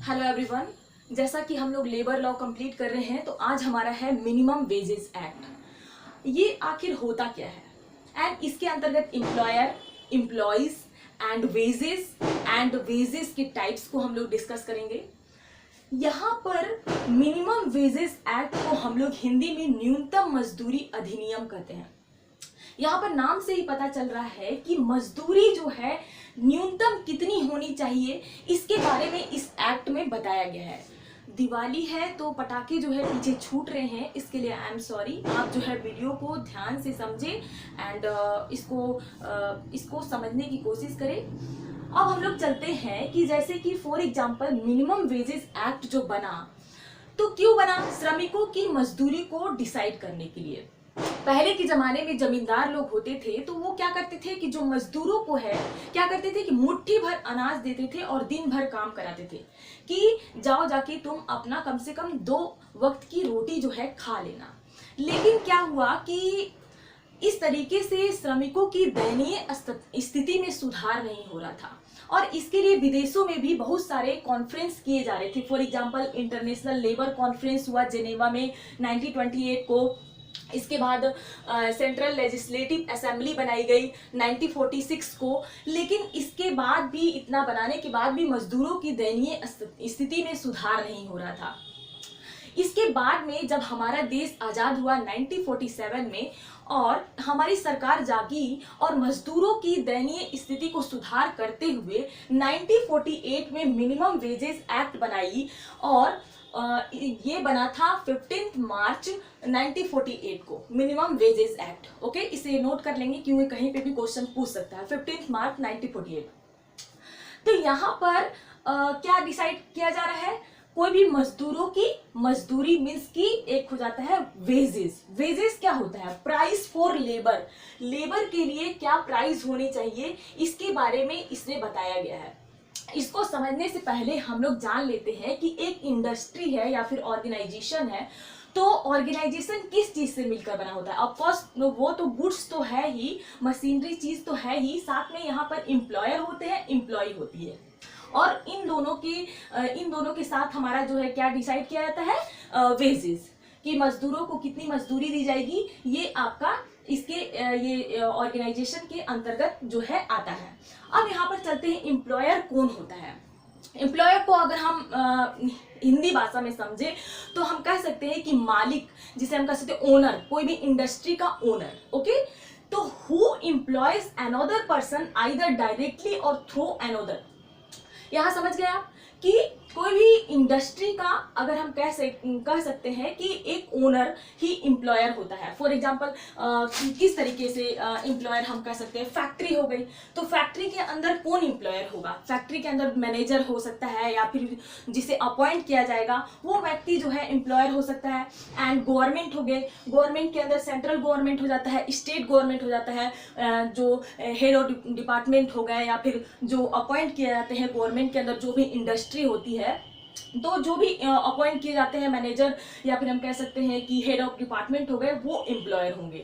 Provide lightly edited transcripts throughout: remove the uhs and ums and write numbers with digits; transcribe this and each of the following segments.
Hello everyone. जैसा कि हम लोग लेबर लॉ कंप्लीट कर रहे हैं तो आज हमारा है मिनिमम वेजेस एक्ट। ये आखिर होता क्या है एंड इसके अंतर्गत एम्प्लॉयर, एम्प्लॉयज एंड वेजेस के टाइप्स को हम लोग डिस्कस करेंगे। यहाँ पर मिनिमम वेजेस एक्ट को हम लोग हिंदी में न्यूनतम मजदूरी अधिनियम कहते हैं। यहाँ पर नाम से ही पता चल रहा है कि मजदूरी जो है न्यूनतम कितनी होनी चाहिए, इसके बारे में इस एक्ट में बताया गया है। दिवाली है तो पटाखे जो है पीछे छूट रहे हैं, इसके लिए आई एम सॉरी। आप जो है वीडियो को ध्यान से समझें एंड इसको समझने की कोशिश करें। अब हम लोग चलते हैं कि जैसे कि for example minimum wages act जो बना, तो क्यों बना? श्रमिकों की मजदूरी को डिसाइड करने के लिए। पहले के जमाने में जमींदार लोग होते थे तो वो क्या करते थे कि जो मजदूरों को है क्या करते थे कि मुट्ठी भर अनाज देते थे और दिन भर काम कराते थे कि जाओ जाके तुम अपना कम से कम 2 वक्त की रोटी जो है खा लेना। लेकिन क्या हुआ कि इस तरीके से श्रमिकों की दयनीय स्थिति में सुधार नहीं हो रहा था और इसके लिए विदेशों में भी बहुत सारे कॉन्फ्रेंस किए जा रहे थे। For example international labour conference हुआ जेनेवा में 1928 को। इसके बाद सेंट्रल लेजिस्लेटिव असेंबली बनाई गई 1946 को। लेकिन इसके बाद भी, इतना बनाने के बाद भी मजदूरों की दयनीय स्थिति में सुधार नहीं हो रहा था। इसके बाद में जब हमारा देश आजाद हुआ 1947 में और हमारी सरकार जागी और मजदूरों की दयनीय स्थिति को सुधार करते हुए 1948 में मिनिमम वेजेस एक्ट बनाई और ये बना था 15 मार्च 1948 को, मिनिमम वेजेस एक्ट। ओके, इसे नोट कर लेंगे क्योंकि कहीं पे भी क्वेश्चन पूछ सकता है। 15 मार्च 1948। तो यहाँ पर क्या डिसाइड किया जा रहा है? कोई भी मजदूरों की मजदूरी मीन्स की एक हो जाता है वेजेस। वेजेस क्या होता है? Price for labour. लेबर के लिए क्या प्राइस होनी चाहिए, इसके बारे में इसने बताया गया है। इसको समझने से पहले हम लोग जान लेते हैं कि एक इंडस्ट्री है या फिर ऑर्गेनाइजेशन है, तो ऑर्गेनाइजेशन किस चीज से मिलकर बना होता है? ऑफकोर्स वो तो गुड्स तो है ही, मशीनरी चीज तो है ही, साथ में यहाँ पर एम्प्लॉयर होते हैं, एम्प्लॉय होती है। और इन दोनों के साथ हमारा जो है क्या डिसाइड किया जाता है? वेजेस, कि मजदूरों को कितनी मजदूरी दी जाएगी, ये आपका इसके ये ऑर्गेनाइजेशन के अंतर्गत जो है आता है। अब यहाँ पर चलते हैं, एम्प्लॉयर कौन होता है? एम्प्लॉयर को अगर हम हिंदी भाषा में समझे तो हम कह सकते हैं कि मालिक, जिसे हम कह सकते हैं ओनर, कोई भी इंडस्ट्री का ओनर। ओके, तो who employees another person either directly और थ्रू अनदर। यहाँ समझ गए आप कि कोई भी इंडस्ट्री का अगर हम कह सकते हैं कि एक ओनर ही एम्प्लॉयर होता है। फॉर एग्जांपल किस तरीके से एम्प्लॉयर हम कह सकते हैं? फैक्ट्री हो गई, तो फैक्ट्री के अंदर कौन एम्प्लॉयर होगा? फैक्ट्री के अंदर मैनेजर हो सकता है या फिर जिसे अपॉइंट किया जाएगा वो व्यक्ति जो है एम्प्लॉयर हो सकता है। एंड गवर्नमेंट हो गए, गवर्नमेंट के अंदर सेंट्रल गवर्नमेंट हो जाता है, स्टेट गवर्नमेंट हो जाता है, जो हेड ऑफ डिपार्टमेंट हो गए या फिर जो अपॉइंट किए जाते हैं गवर्नमेंट के अंदर जो भी इंडस्ट्री होती है, तो जो भी अपॉइंट किए जाते हैं मैनेजर या फिर हम कह सकते हैं कि हेड ऑफ डिपार्टमेंट हो गए, वो एम्प्लॉयर होंगे।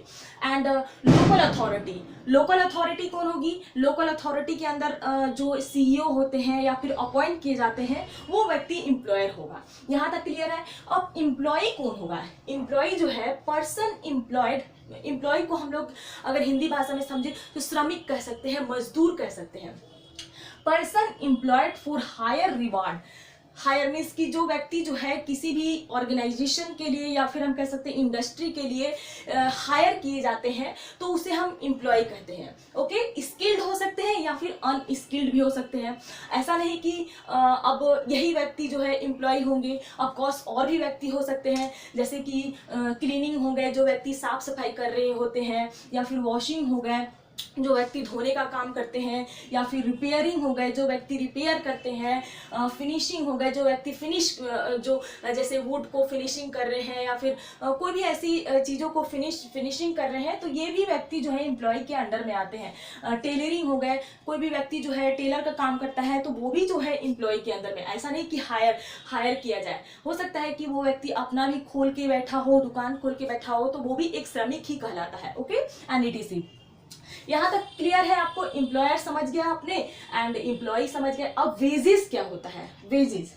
And local authority, local authority कौन होगी? लोकल अथॉरिटी के अंदर जो सीईओ होते हैं या फिर अपॉइंट किए जाते हैं वो व्यक्ति एम्प्लॉयर होगा। यहाँ तक क्लियर है? अब एम्प्लॉय कौन होगा? एम्प्लॉय जो है पर्सन एम्प्लॉयड। एम्प्लॉय को हम लोग अगर हिंदी भाषा में समझे तो श्रमिक कह सकते हैं, मजदूर कह सकते हैं। Person employed for hire reward. Hire means की जो व्यक्ति जो है किसी भी ऑर्गेनाइजेशन के लिए या फिर हम कह सकते हैं इंडस्ट्री के लिए हायर किए जाते हैं तो उसे हम एम्प्लॉय कहते हैं। ओके, स्किल्ड हो सकते हैं या फिर अनस्किल्ड भी हो सकते हैं। ऐसा नहीं कि अब यही व्यक्ति जो है एम्प्लॉय होंगे, ऑफकोर्स और भी व्यक्ति हो सकते हैं, जैसे कि क्लीनिंग हो गए, जो व्यक्ति साफ सफाई कर रहे होते हैं, या फिर वॉशिंग हो गए, जो व्यक्ति धोने का काम करते हैं, या फिर रिपेयरिंग हो गए, जो व्यक्ति रिपेयर करते हैं, फिनिशिंग हो गए, जो व्यक्ति जो जैसे वुड को फिनिशिंग कर रहे हैं या फिर कोई भी ऐसी चीज़ों को फिनिशिंग कर रहे हैं, तो ये भी व्यक्ति जो है एम्प्लॉय के अंडर में आते हैं। टेलरिंग हो गए, कोई भी व्यक्ति जो है टेलर का काम करता है तो वो भी जो है एम्प्लॉय के अंदर में। ऐसा नहीं कि हायर किया जाए, हो सकता है कि वो व्यक्ति अपना भी खोल के बैठा हो, दुकान खोल के बैठा हो, तो वो भी एक श्रमिक ही कहलाता है। Okay, and ETC। यहाँ तक क्लियर है आपको? एम्प्लॉयर समझ गया आपने एंड एम्प्लॉय समझ गए। अब वेजेस क्या होता है? वेजेस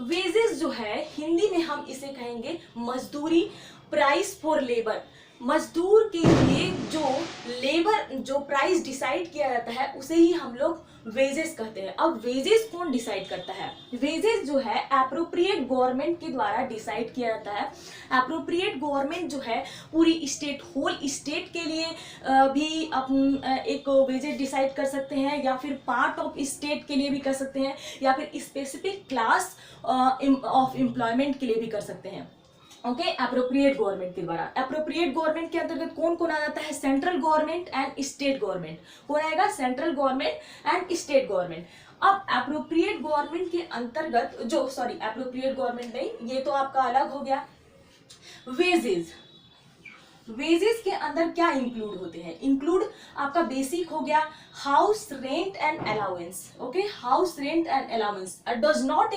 वेजेस जो है हिंदी में हम इसे कहेंगे मजदूरी, प्राइस फॉर लेबर। मजदूर के लिए जो प्राइस डिसाइड किया जाता है उसे ही हम लोग वेजेस कहते हैं। अब वेजेस कौन डिसाइड करता है? वेजेस जो है एप्रोप्रिएट गवर्नमेंट के द्वारा डिसाइड किया जाता है। एप्रोप्रिएट गवर्नमेंट जो है पूरी स्टेट, होल स्टेट के लिए भी एक वेजेस डिसाइड कर सकते हैं, या फिर पार्ट ऑफ स्टेट के लिए भी कर सकते हैं, या फिर स्पेसिफिक क्लास ऑफ एम्प्लॉयमेंट के लिए भी कर सकते हैं। ओके, एप्रोप्रिएट गवर्नमेंट के द्वारा। एप्रोप्रिएट गवर्नमेंट के अंतर्गत कौन कौन आ जाता है? Central government and state government. कौन आएगा? Central government and state government. अब एप्रोप्रिएट गवर्नमेंट के अंतर्गत एप्रोप्रिएट गवर्नमेंट नहीं, ये तो आपका अलग हो गया। वेजेस, वेजेस के अंदर क्या इंक्लूड होते हैं? इंक्लूड आपका बेसिक हो गया house rent and allowance. Okay, house rent and allowance. Does not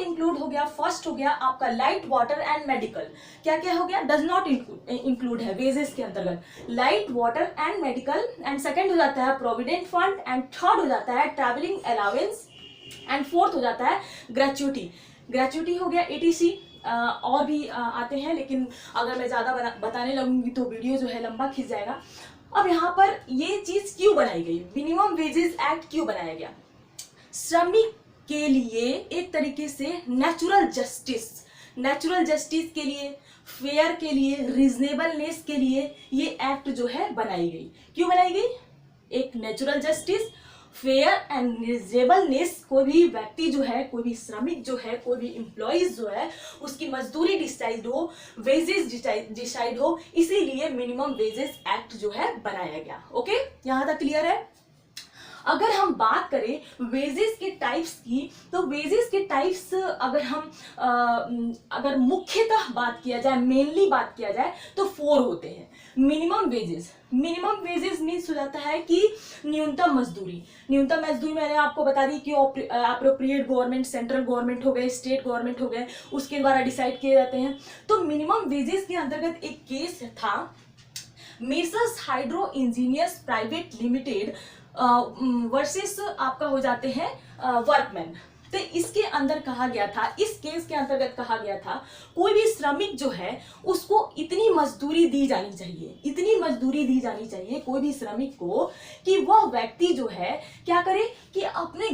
include हो गया, फर्स्ट हो गया आपका लाइट, वाटर एंड मेडिकल। क्या क्या हो गया? डज नॉट इंक्लूड है वेजेस के अंतर्गत light, water and medical. And second हो जाता है प्रोविडेंट फंड, एंड थर्ड हो जाता है ट्रैवलिंग अलाउंस, एंड फोर्थ हो जाता है ग्रेचुटी हो गया, एटीसी। और भी आते हैं, लेकिन अगर मैं ज़्यादा बताने लगूंगी तो वीडियो जो है लंबा खिंच जाएगा। अब यहाँ पर ये चीज़ क्यों बनाई गई? मिनिमम वेजेस एक्ट क्यों बनाया गया? श्रमिक के लिए एक तरीके से नेचुरल जस्टिस के लिए, फेयर के लिए, रीजनेबलनेस के लिए ये एक्ट जो है बनाई गई। क्यों बनाई गई? एक natural justice, fair and reasonableness. कोई भी व्यक्ति जो है, कोई भी श्रमिक जो है, कोई भी एम्प्लॉइज जो है, उसकी मजदूरी डिसाइड हो, वेजेस डिसाइड हो, इसीलिए मिनिमम वेजेस एक्ट जो है बनाया गया। ओके, यहां तक क्लियर है? अगर हम बात करें वेजेस के टाइप्स की, तो वेजेस के टाइप्स अगर मुख्यतः बात किया जाए, मेनली बात किया जाए, तो 4 होते हैं। मिनिमम वेजेस मीन्स हो जाता है कि न्यूनतम मजदूरी मैंने आपको बता दी कि एप्रोप्रिएट गवर्नमेंट, सेंट्रल गवर्नमेंट हो गए, स्टेट गवर्नमेंट हो गए, उसके द्वारा डिसाइड किए जाते हैं। तो मिनिमम वेजेस के अंतर्गत एक केस था, messrs hydro engineers private limited versus आपका हो जाते हैं वर्कमैन। तो इसके अंदर कहा गया था, इस केस के अंतर्गत कहा गया था, कोई भी श्रमिक जो है उसको इतनी मजदूरी दी जानी चाहिए कोई भी श्रमिक को, कि वह व्यक्ति जो है क्या करे कि अपने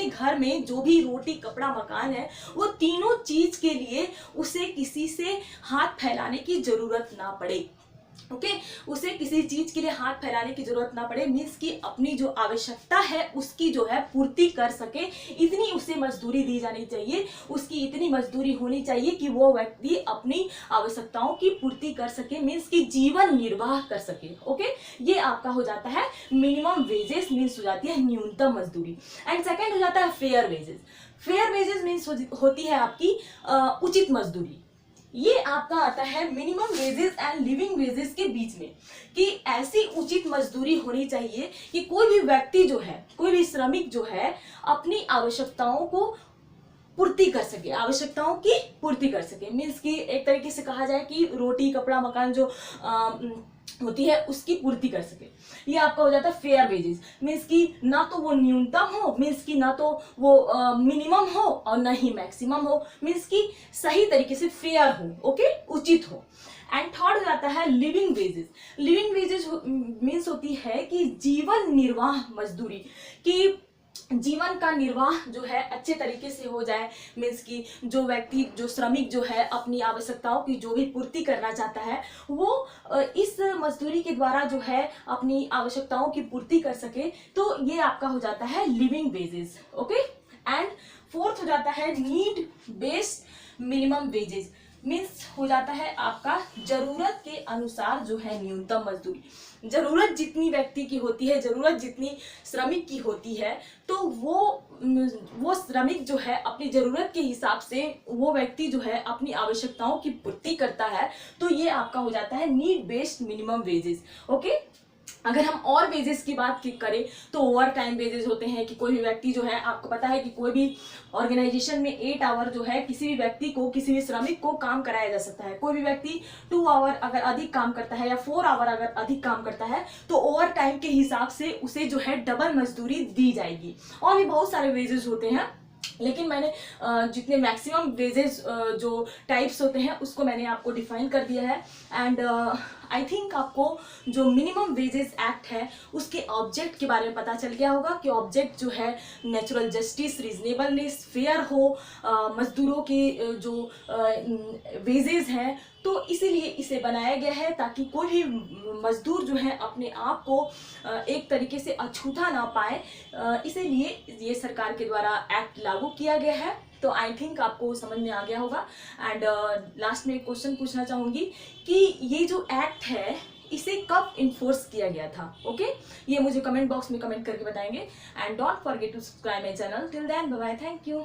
घर में जो भी रोटी, कपड़ा, मकान है, वो तीनों चीज के लिए उसे किसी से हाथ फैलाने की जरूरत ना पड़े। ओके, उसे किसी चीज के लिए हाथ फैलाने की जरूरत ना पड़े, मीन्स कि अपनी जो आवश्यकता है उसकी जो है पूर्ति कर सके, इतनी उसे मजदूरी दी जानी चाहिए, उसकी इतनी मजदूरी होनी चाहिए कि वो व्यक्ति अपनी आवश्यकताओं की पूर्ति कर सके, मीन्स कि जीवन निर्वाह कर सके। ओके, ये आपका हो जाता है मिनिमम वेजेस, मीन्स हो जाती है न्यूनतम मजदूरी। एंड सेकेंड हो जाता है फेयर वेजेस मीन्स होती है आपकी उचित मजदूरी। ये आपका आता है minimum wages and living wages के बीच में, कि ऐसी उचित मजदूरी होनी चाहिए कि कोई भी व्यक्ति जो है, कोई भी श्रमिक जो है, अपनी आवश्यकताओं की पूर्ति कर सके। मीन्स कि एक तरीके से कहा जाए कि रोटी, कपड़ा, मकान जो होती है उसकी पूर्ति कर सके। ये आपका हो जाता है फेयर वेजेस, मीन्स कि ना तो वो न्यूनतम हो, मीन्स कि ना तो वो मिनिमम हो और ना ही मैक्सिमम हो, मीन्स कि सही तरीके से फेयर हो, ओके, उचित हो। एंड थर्ड हो जाता है लिविंग वेजेस मीन्स होती है कि जीवन निर्वाह मजदूरी, कि जीवन का निर्वाह जो है अच्छे तरीके से हो जाए, मीन्स कि जो श्रमिक जो है अपनी आवश्यकताओं की जो भी पूर्ति करना चाहता है, वो इस मजदूरी के द्वारा जो है अपनी आवश्यकताओं की पूर्ति कर सके। तो ये आपका हो जाता है living wages. Okay, and fourth हो जाता है need based minimum wages, means हो जाता है आपका जरूरत के अनुसार जो है न्यूनतम मजदूरी। जरूरत जितनी व्यक्ति की होती है, जरूरत जितनी श्रमिक की होती है, तो वो श्रमिक जो है अपनी जरूरत के हिसाब से वो व्यक्ति जो है अपनी आवश्यकताओं की पूर्ति करता है। तो ये आपका हो जाता है need based minimum wages. Okay, अगर हम और वेजेस की बात करें तो ओवर टाइम वेजेस होते हैं, कि कोई भी व्यक्ति जो है, आपको पता है कि कोई भी ऑर्गेनाइजेशन में 8 आवर जो है किसी भी व्यक्ति को, किसी भी श्रमिक को काम कराया जा सकता है। कोई भी व्यक्ति 2 आवर अगर अधिक काम करता है या 4 आवर अगर अधिक काम करता है, तो ओवर टाइम के हिसाब से उसे जो है डबल मजदूरी दी जाएगी। और भी बहुत सारे वेजेस होते हैं, लेकिन मैंने जितने मैक्सिमम वेजेस जो टाइप्स होते हैं उसको मैंने आपको डिफाइन कर दिया है। एंड आई थिंक आपको जो मिनिमम वेजेस एक्ट है उसके ऑब्जेक्ट के बारे में पता चल गया होगा कि ऑब्जेक्ट जो है नेचुरल जस्टिस, रीजनेबलनेस, फेयर हो, मजदूरों के जो वेजेस हैं, तो इसीलिए इसे बनाया गया है ताकि कोई भी मजदूर जो है अपने आप को एक तरीके से अछूता ना पाए। इसीलिए ये सरकार के द्वारा एक्ट लागू किया गया है। तो आई थिंक आपको समझ में आ गया होगा। एंड लास्ट में एक क्वेश्चन पूछना चाहूंगी कि ये जो एक्ट है इसे कब इन्फोर्स किया गया था? ओके, ये मुझे कमेंट बॉक्स में कमेंट करके बताएंगे। And don't forget to subscribe my channel. Till then bye bye, thank you.